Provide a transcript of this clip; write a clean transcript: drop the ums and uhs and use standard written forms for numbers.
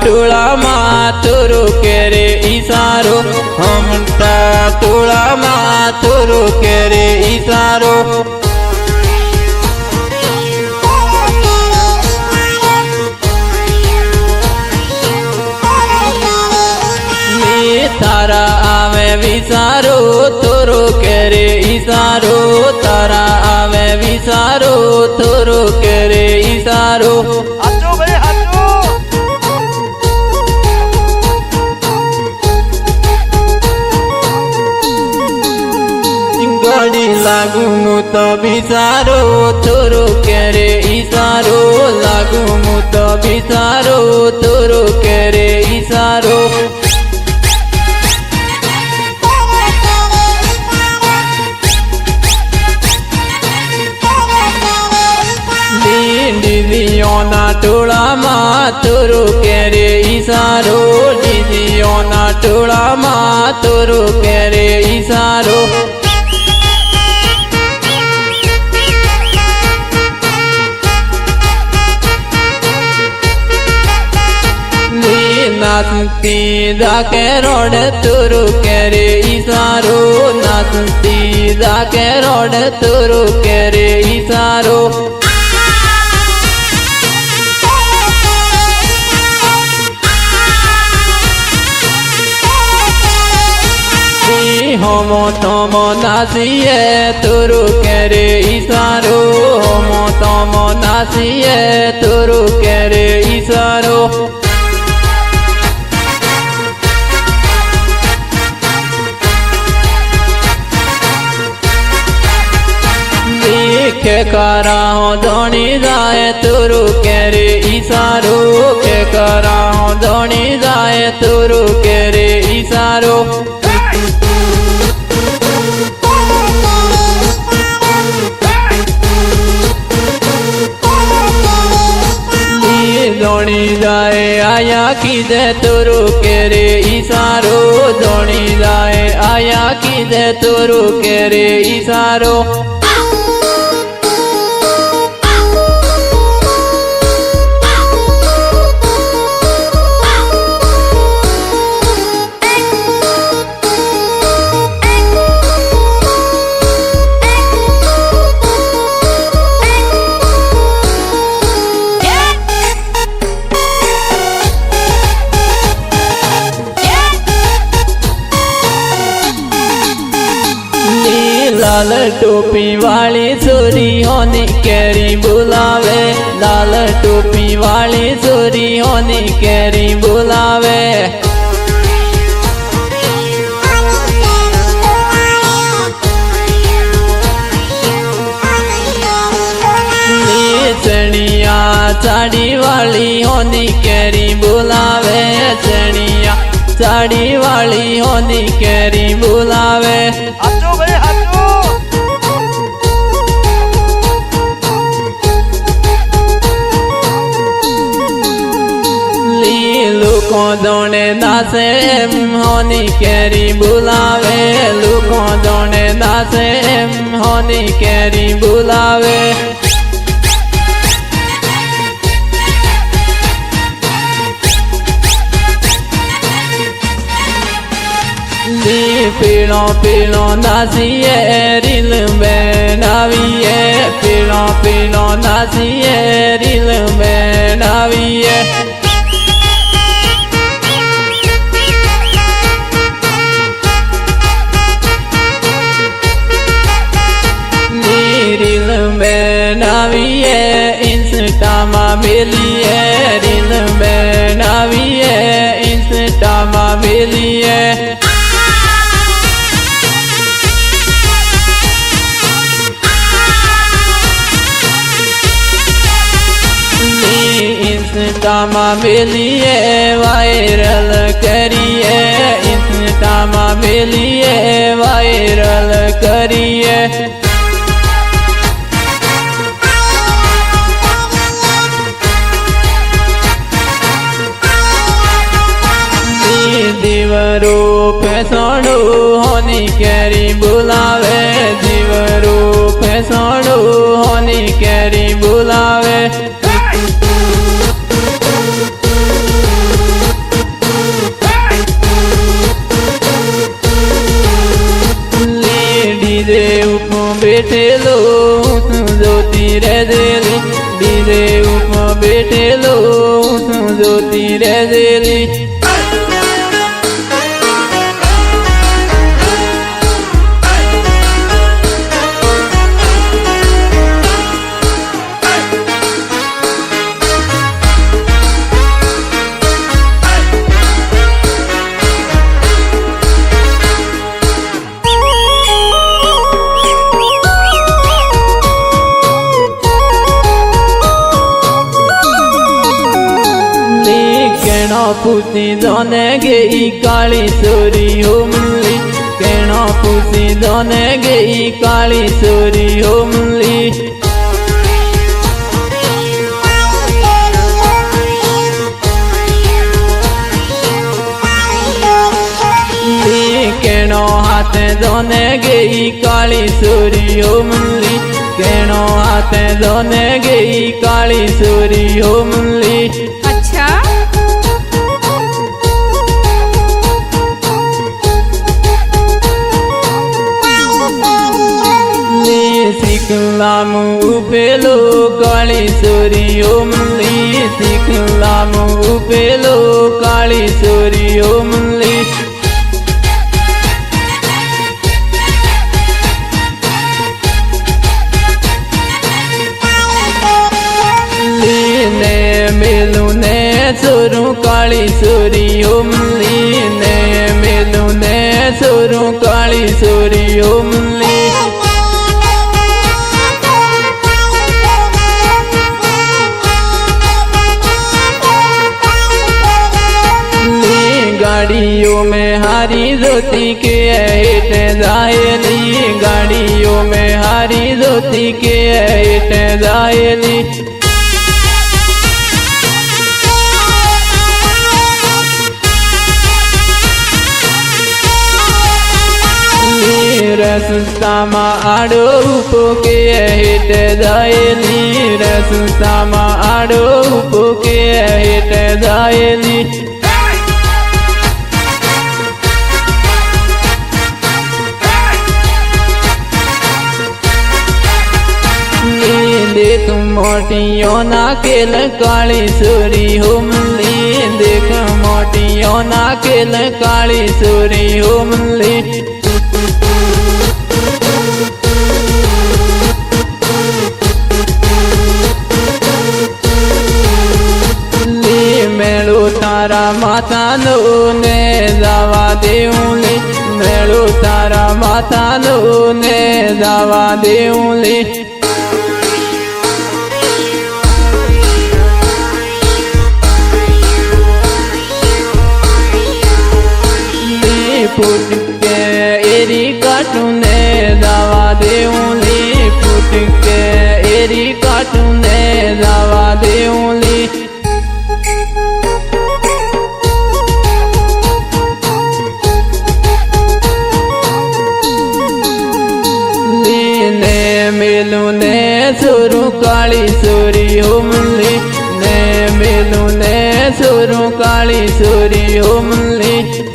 टोळाમાં તોરો કરે ઈશારો હમટા ટોળામાં તોરો કરે ઈશારો તારા આવે વિચારો તોરો કરે ઈશારો તારા આવે વિચારો તોરો કરે ઈશારો હાચો ભાઈ હાચો ગળી લાગુ હું તો વિચારો તોરો કરે ઈશારો લાગુ હું તો વિચારો તોરો કરે ઈશારો દીદીઓના ટોળામાં તોરો કરે ઈશારો દીદીઓના ટોળામાં તોરો કરે ઈશારો નાચતી દાકે રોડ તોરો કરે ઈશારો નાચતી દાકે રોડ તોરો કરે ઈશારો હોમો તમો નાચીએ તોરો કરે ઈશારો હોમો તમો નાચીએ તોરો કરે ઈશારો के करा हो धोनी जाए तोरो करे ईशारो के करा हो धोनी जाए तोरो करे ईशारो धोनी जाए आया कीधे तोरो करे ईशारो धोनी जाए आया कीधे तोरो करे ईशारो लाल टोपी वाली छोरी होनी केरी बुलावे लाल टोपी वाली छोरी होनी केरी बुलावे चनिया साड़ी वाली होनी केरी बुलावे चनिया साड़ी वाली होनी केरी बुलावे हाचो भाई हाचो लुको दोने नाचे एम होनी केरी बुलावे लुको दोने नाचे एम होनी केरी बुलावे पीलो पीलो नाचिए रील बनाविए पीलो पीलो नाचिए रील बनाविए रील बनाविए इंस्टा में मिलिए रील बनाविए इंस्टा में मिलिए इंस्टा में मिलिए वायरल करिए इंस्टा में मिलिए वायरल करिए दीवरो फैसणो होनी केरी बुलावे दीवरो फैसणो होनी केरी बुलावे જોતી રહેલી પૂછી દોને ગઈ કાળી સોરી હોમલી કેણો પૂછી દોને ગઈ કાળી સોરી હોમલી કેણો હાથે દોને ગઈ કાળી સોરી હોમલી કેણો હાથે દોને ગઈ કાળી સોરી હોમલી अच्छा શીખલામ ઉપેલો કાળી સોરી હોમલી શીખલામ ઉપેલો કાળી સોરી હોમલી ને મેલું ને સોરું કાળી સોરી હોમલી ને મેલું ને સોરું કાળી સોરી હોમલી गाड़ियों में हारी धोती के हेठ जायली गाड़ियों में हारी धोती के हेठ जायली रस्तामा आड़ो उपो के हेठ जायली रस्तामा आड़ो उपो के हेठ जायली देख मोटियों ना केल काली सोरी होमली देख मोटियों ना केल काली सोरी होमली मेळो तारा माता नो ने जावा देऊली मेळो तारा माता नो ने जावा देऊली फूट के एरी काटूने दावा देऊली फूट के एरी काटूने दावा देऊली ने मेलू ने सोरू काली सोरी होमली ने मेलू ने सोरू काली सोरी होमली